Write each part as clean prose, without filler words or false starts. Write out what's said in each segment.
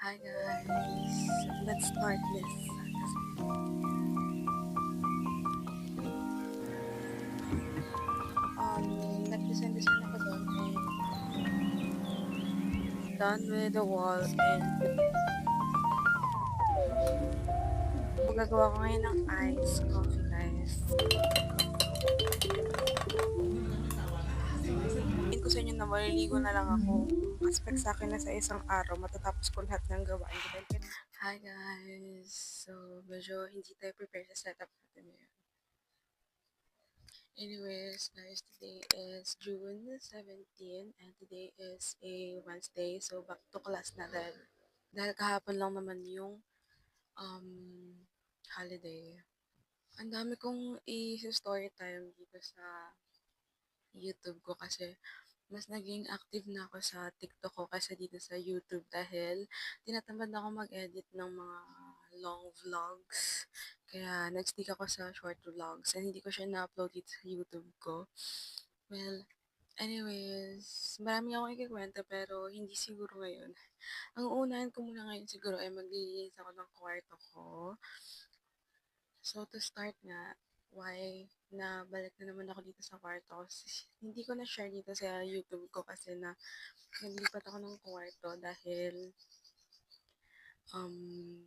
Hi guys, let's start this. Nag-design ako doon and done with the wall and gagawa ko ngayon ng ice coffee guys. Sabihin ko sa inyo na maliligo na lang ako. Expect sa akin na sa isang araw matatapos ko lahat ng gawain ko. Hi guys, so medyo hindi tayo prepare sa setup natin ngayon. Anyways, guys, today is June 17 and today is a Wednesday. So, back to class na dahil kahapon lang naman yung um, holiday. Ang dami kong i-story time dito sa YouTube ko kasi mas naging active na ako sa TikTok ko kaysa dito sa YouTube dahil tinatamad ako mag-edit ng mga long vlogs. Kaya nag-stick ako sa short vlogs and hindi ko siya na-upload dito sa YouTube ko. Well, anyways, marami akong ikikwento pero hindi siguro ngayon. Ang uunahin ko muna ngayon siguro ay maglilinis ako ng kwarto ko. So, to start nga, why na balik na naman ako dito sa kwarto ko. Hindi ko na-share dito sa YouTube ko kasi na naglipat ako ng kwarto dahil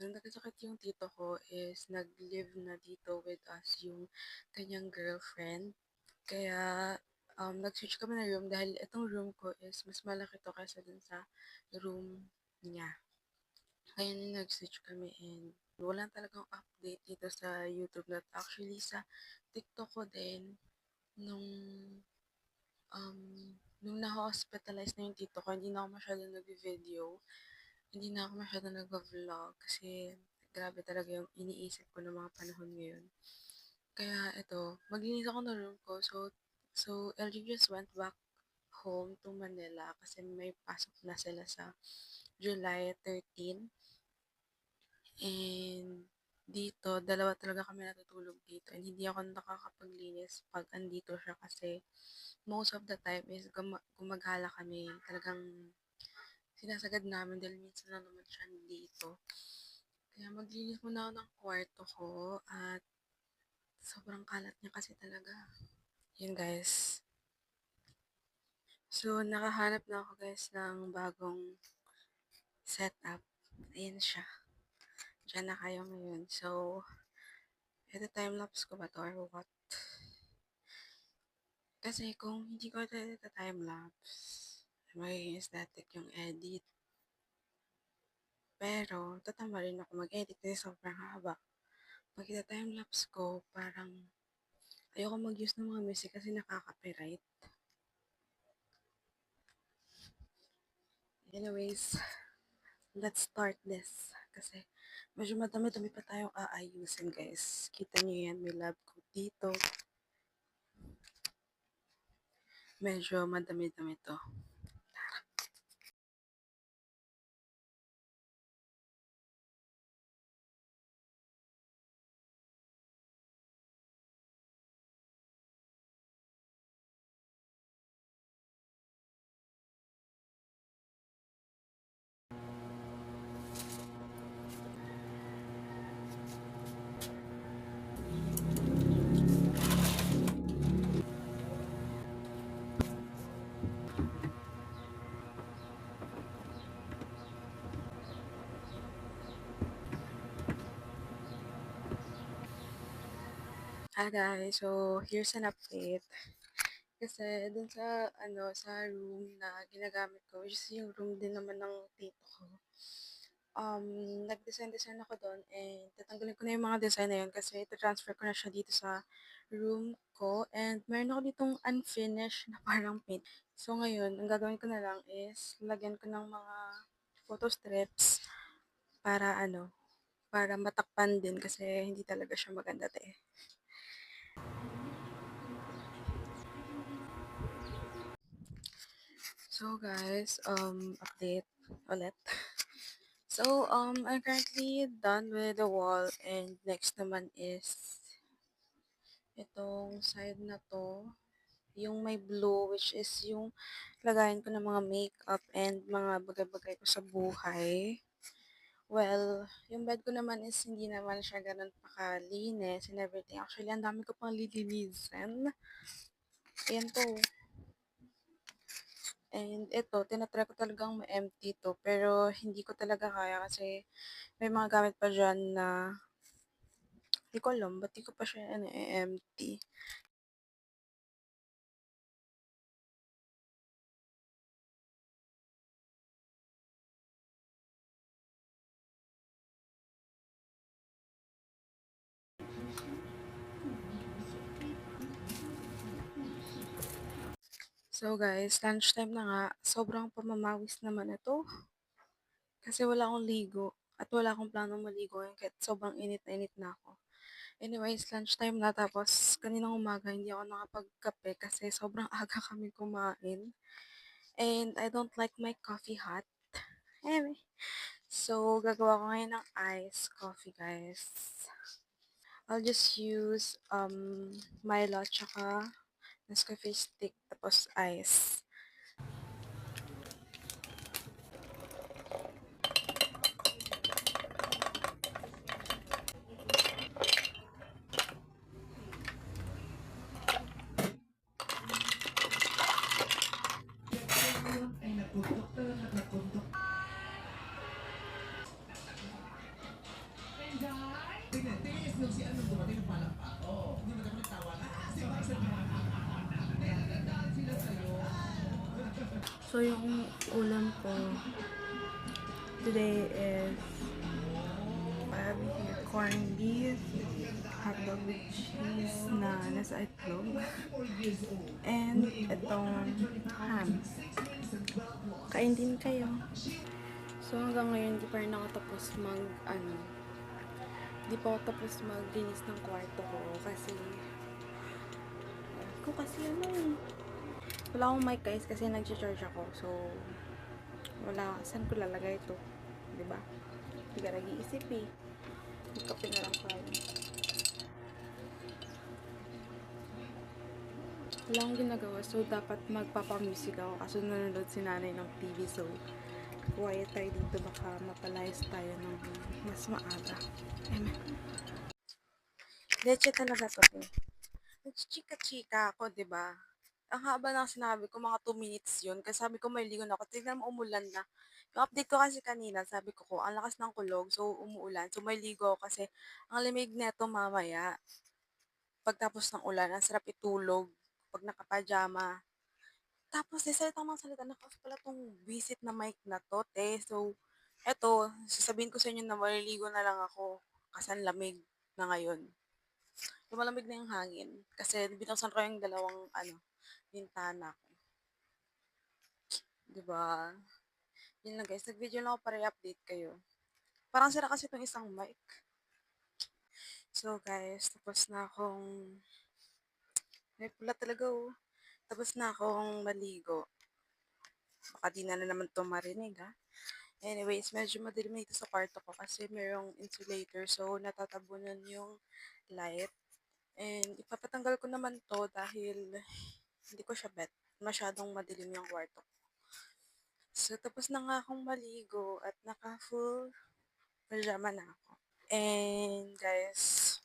nung nagkasakit yung tito ko is nag-live na dito with us yung kanyang girlfriend. Kaya nag-switch kami na room dahil itong room ko is mas malaki to kaysa dun sa room niya. Kaya nag-switch kami and wala talagang update dito sa YouTube na actually sa TikTok ko din nung um, nung na-hospitalize na yung tito ko, hindi na ako masyado nag-video, hindi na ako masyado nag-vlog kasi grabe talaga yung iniisip ko ng mga panahon ngayon. Kaya ito, maglinis ako ng room ko. So LG just went back home to Manila kasi may pasok na sila sa July 13. And dito, dalawa talaga kami natutulog dito. And hindi ako nakakapaglinis pag andito siya kasi most of the time is gumagala kami. Talagang sinasagad namin dahil minsan na naman siya dito. Kaya maglinis muna ako ng kwarto ko at sobrang kalat niya kasi talaga. Yun guys. So, nakahanap na ako guys ng bagong setup. Ayan siya. Diyan na kayo ngayon. So, ito time-lapse ko ba to or what? Kasi kung hindi ko ito time-lapse, magiging static yung edit. Pero, tatama rin ako mag-edit kasi sobrang haba. Pag ita-time-lapse ko, parang ayoko mag-use ng mga music kasi nakaka-copyright. Anyways, let's start this. Kasi medyo madami-dami pa tayong aayusin guys. Kita niyo yan, may lab coat dito. Medyo madami-dami to. Hi guys, so here's an update. Kasi dun sa sa room na ginagamit ko, which is yung room din naman ng tito ko. Nag-design ako doon and tatanggalin ko na yung mga design na yun kasi ito-transfer ko na siya dito sa room ko and meron ako ditong unfinished na parang paint. So ngayon, ang gagawin ko na lang is lagyan ko ng mga photo strips para para matakpan din kasi hindi talaga siya maganda eh. So guys, update ulit. So, I'm currently done with the wall and next naman is itong side na to, yung may blue which is yung lagayan ko ng mga makeup and mga bagay-bagay ko sa buhay. Well, yung bed ko naman is hindi naman siya gano'n pakalinis and everything. Actually, ang dami ko pang lilinisin. Ayan 'to. And ito, tina-try ko talagang ma-empty 'to, pero hindi ko talaga kaya kasi may mga gamit pa diyan na di ko alam ba't di ko pa siya ano, e-empty. So guys, lunchtime na nga. Sobrang pamamawis naman ito kasi wala akong ligo at wala akong planong maligo ngayon kahit sobrang init na init na ako. Anyways, lunchtime na tapos kaninang umaga hindi ako nakapagkape kasi sobrang aga kami kumain. And I don't like my coffee hot. Anyway, so gagawa ko ngayon ng iced coffee guys. I'll just use Milo tsaka Nescafe stick tapos ice. So yung ulam ko today is I have here corned beef, hotdog with cheese na nasa itlog, and itong ham. Kain din kayo. So hanggang ngayon di pa rin ako tapos di pa ako tapos maglinis ng kwarto ko kasi ano eh. Wala akong mic guys kasi nag-charge ako. So wala, saan ko lalagay ito? Diba? Hindi ka nag-iisip eh. Magkape na lang tayo. Wala akong ginagawa so dapat magpapamusic ako kasi nanonood si nanay ng TV so quiet tayo dito baka mapalayas tayo ng mas maaga. Amen. Leche talaga to eh. Nagchika-chika ako, di ba? Ang haba ng sinabi ko, mga 2 minutes yun. Kasi sabi ko may ligon ako. Tignan mo, umulan na. Yung update ko kasi kanina, sabi ko, ang lakas ng kulog, so umuulan. So may ligo ako kasi ang lamig neto mamaya. Pagtapos ng ulan, ang sarap itulog pag nakapajama. Tapos, salita ng salita, naka-off pala tong visit na mic na to, te. So, eto, sasabihin ko sa inyo na maliligo na lang ako kasi ang lamig na ngayon. Lumalamig na yung hangin kasi binuksan ko yung dalawang bintana ko. 'Di ba? Yun lang guys, nag-video lang ako para i-update kayo. Parang sira kasi itong isang mic. So guys, tapos na akong, may pula talaga oh. Tapos na akong maligo. Baka di na naman ito marinig ha. Anyways, medyo madilim dito sa kwarto ko kasi mayroong insulator so natatabunan yung light. And ipapatanggal ko naman to dahil hindi ko siya bet. Masyadong madilim yung kwarto ko. So, tapos na nga akong maligo at naka-full pajama na ako. And guys,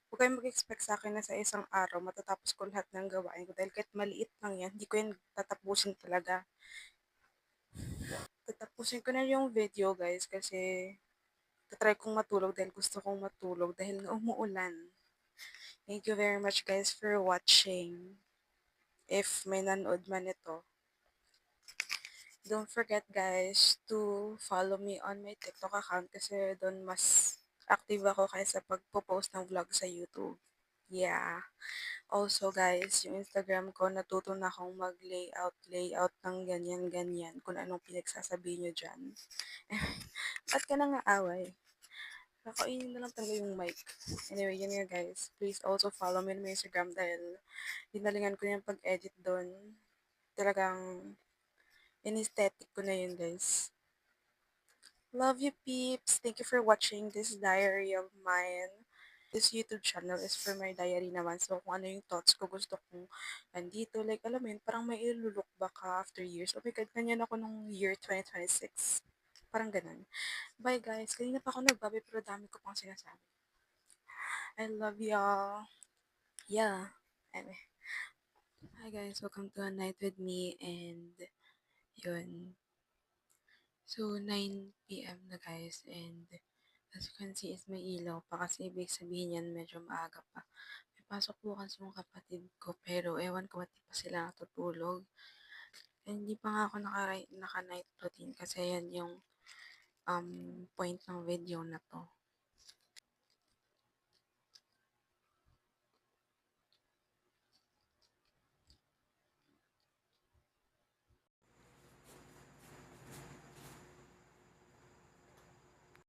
huwag kayong mag-expect sa akin na sa isang araw matatapos ko lahat ng gawain ko dahil kahit maliit lang yan, hindi ko yan tatapusin talaga. Tatapusin ko na yung video guys kasi tatry kong matulog dahil gusto kong matulog dahil nga umuulan. Thank you very much guys for watching. If may nanood man ito. Don't forget guys to follow me on my TikTok account kasi doon mas active ako kaysa pagpo-post ng vlog sa YouTube. Yeah. Also guys, yung Instagram ko natuto na akong mag-layout ng ganyan-ganyan kung anong pinagsasabi nyo dyan. Ba't ka nang aaway? Kakainin na lang talaga yung mic. Anyway, yun nga guys. Please also follow me on my Instagram dahil dinalingan ko yung pag-edit doon. Talagang in-aesthetic ko na yun guys. Love you peeps! Thank you for watching this diary of mine. This YouTube channel is for my diary naman. So, kung ano yung thoughts ko, gusto kong nandito. Like, alam mo yun, parang may ilulok back ka after years. Oh my God, ganyan ako nung year 2026. Parang ganun. Bye guys. Kanina pa ako nagbabi pero dami ko pang sinasabi. I love y'all. Yeah. Anyway. Hi guys. Welcome to a night with me and yun. So, 9 p.m. na guys and as you can see is may ilaw pa kasi ibig sabihin yan medyo maaga pa. May pasok bukas yung kapatid ko pero ewan ko ba't di pa sila natutulog. And hindi pa nga ako naka-night routine kasi yan yung point ng video na to.